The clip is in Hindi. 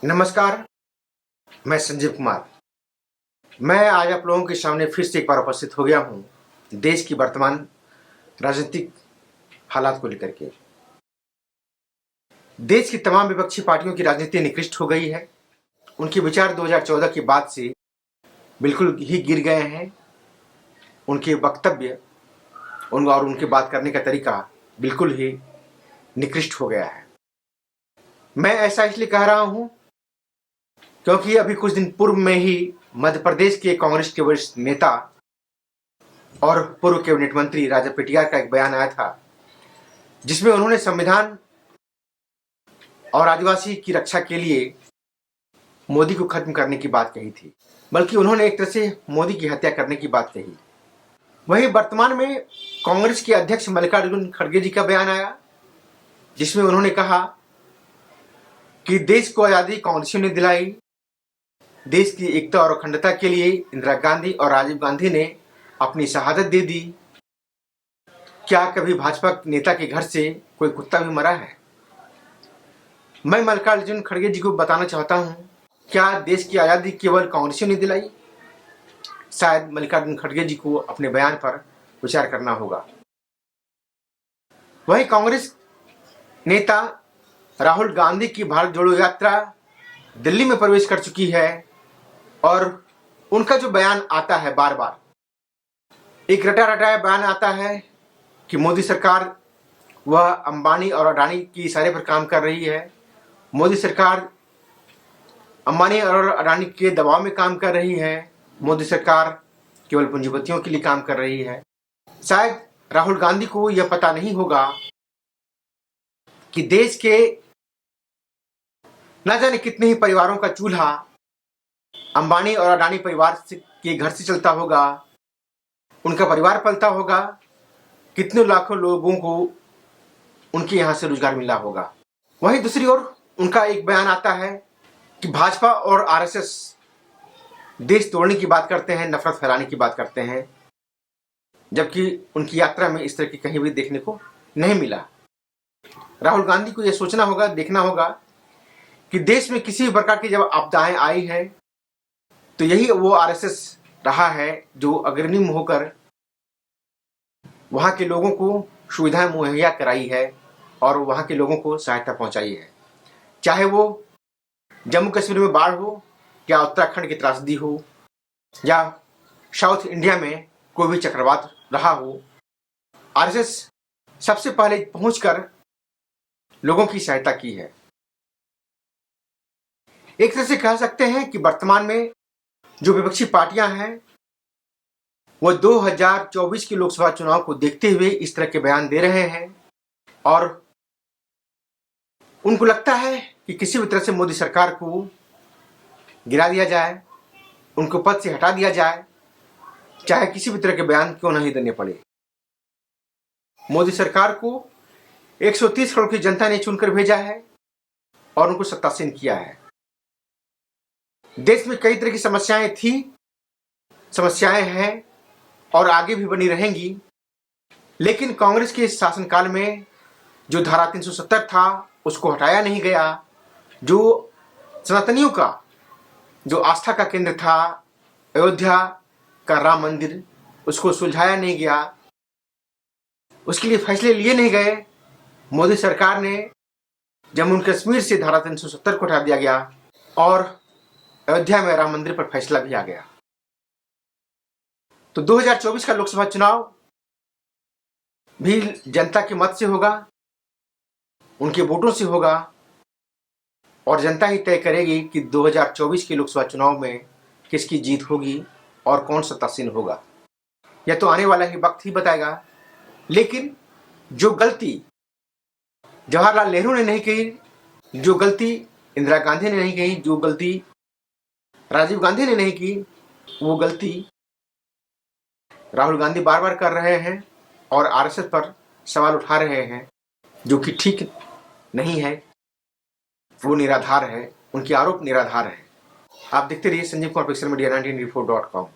नमस्कार, मैं संजीव कुमार। मैं आज आप लोगों के सामने फिर से एक बार उपस्थित हो गया हूँ देश की वर्तमान राजनीतिक हालात को लेकर के। देश की तमाम विपक्षी पार्टियों की राजनीति निकृष्ट हो गई है। उनके विचार 2014 के बाद से बिल्कुल ही गिर गए हैं। उनके वक्तव्य और उनके बात करने का तरीका बिल्कुल ही निकृष्ट हो गया है। मैं ऐसा इसलिए कह रहा हूँ क्योंकि अभी कुछ दिन पूर्व में ही मध्य प्रदेश के कांग्रेस के वरिष्ठ नेता और पूर्व कैबिनेट मंत्री राजा पेटियार का एक बयान आया था, जिसमें उन्होंने संविधान और आदिवासी की रक्षा के लिए मोदी को खत्म करने की बात कही थी, बल्कि उन्होंने एक तरह से मोदी की हत्या करने की बात कही। वहीं वर्तमान में कांग्रेस के अध्यक्ष मल्लिकार्जुन खड़गे जी का बयान आया, जिसमें उन्होंने कहा कि देश को आजादी कांग्रेसियों ने दिलाई। देश की एकता और अखंडता के लिए इंदिरा गांधी और राजीव गांधी ने अपनी शहादत दे दी। क्या कभी भाजपा नेता के घर से कोई कुत्ता भी मरा है? मैं मल्लिकार्जुन खड़गे जी को बताना चाहता हूं, क्या देश की आजादी केवल कांग्रेसियों ने दिलाई? शायद मल्लिकार्जुन खड़गे जी को अपने बयान पर विचार करना होगा। वहीं कांग्रेस नेता राहुल गांधी की भारत जोड़ो यात्रा दिल्ली में प्रवेश कर चुकी है और उनका जो बयान आता है, बार बार एक रटा रटाया बयान आता है कि मोदी सरकार वह अंबानी और अडानी के इशारे पर काम कर रही है। मोदी सरकार अंबानी और अडानी के दबाव में काम कर रही है। मोदी सरकार केवल पूंजीपतियों के लिए काम कर रही है। शायद राहुल गांधी को यह पता नहीं होगा कि देश के न जाने कितने ही परिवारों का चूल्हा अंबानी और अडानी परिवार के घर से चलता होगा, उनका परिवार पलता होगा। कितने लाखों लोगों को उनके यहां से रोजगार मिला होगा। वहीं दूसरी ओर उनका एक बयान आता है कि भाजपा और आरएसएस देश तोड़ने की बात करते हैं, नफरत फैलाने की बात करते हैं, जबकि उनकी यात्रा में इस तरह की कहीं भी देखने को नहीं मिला। राहुल गांधी को यह सोचना होगा, देखना होगा कि देश में किसी भी प्रकार की जब आपदाएं आई है तो यही वो आरएसएस रहा है जो अग्रणी होकर वहां के लोगों को सुविधाएं मुहैया कराई है और वहां के लोगों को सहायता पहुंचाई है। चाहे वो जम्मू कश्मीर में बाढ़ हो, या उत्तराखंड की त्रासदी हो, या साउथ इंडिया में कोई भी चक्रवात रहा हो, आरएसएस सबसे पहले पहुंचकर लोगों की सहायता की है। एक तरह से कह सकते हैं कि वर्तमान में जो विपक्षी पार्टियां हैं वो 2024 के लोकसभा चुनाव को देखते हुए इस तरह के बयान दे रहे हैं और उनको लगता है कि किसी भी तरह से मोदी सरकार को गिरा दिया जाए, उनको पद से हटा दिया जाए, चाहे किसी भी तरह के बयान क्यों नहीं देने पड़े। मोदी सरकार को 130 करोड़ की जनता ने चुनकर भेजा है और उनको सत्तासीन किया है। देश में कई तरह की समस्याएं थी, समस्याएं हैं और आगे भी बनी रहेंगी, लेकिन कांग्रेस के शासनकाल में जो धारा 370 था उसको हटाया नहीं गया। जो सनातनियों का जो आस्था का केंद्र था अयोध्या का राम मंदिर, उसको सुलझाया नहीं गया, उसके लिए फैसले लिए नहीं गए। मोदी सरकार ने जम्मू कश्मीर से धारा 370 को हटा दिया गया और अयोध्या में राम मंदिर पर फैसला भी आ गया। तो 2024 का लोकसभा चुनाव भी जनता के मत से होगा, उनके वोटों से होगा और जनता ही तय करेगी कि 2024 के लोकसभा चुनाव में किसकी जीत होगी और कौन सत्तासीन होगा। यह तो आने वाला ही वक्त ही बताएगा। लेकिन जो गलती जवाहरलाल नेहरू ने नहीं कही, जो गलती इंदिरा गांधी ने नहीं कही, जो गलती राजीव गांधी ने नहीं की, वो गलती राहुल गांधी बार बार कर रहे हैं और आरएसएस पर सवाल उठा रहे हैं, जो कि ठीक नहीं है। वो निराधार है, उनके आरोप निराधार है। आप देखते रहिए Sanjeev Kumar pixel media 1984.com।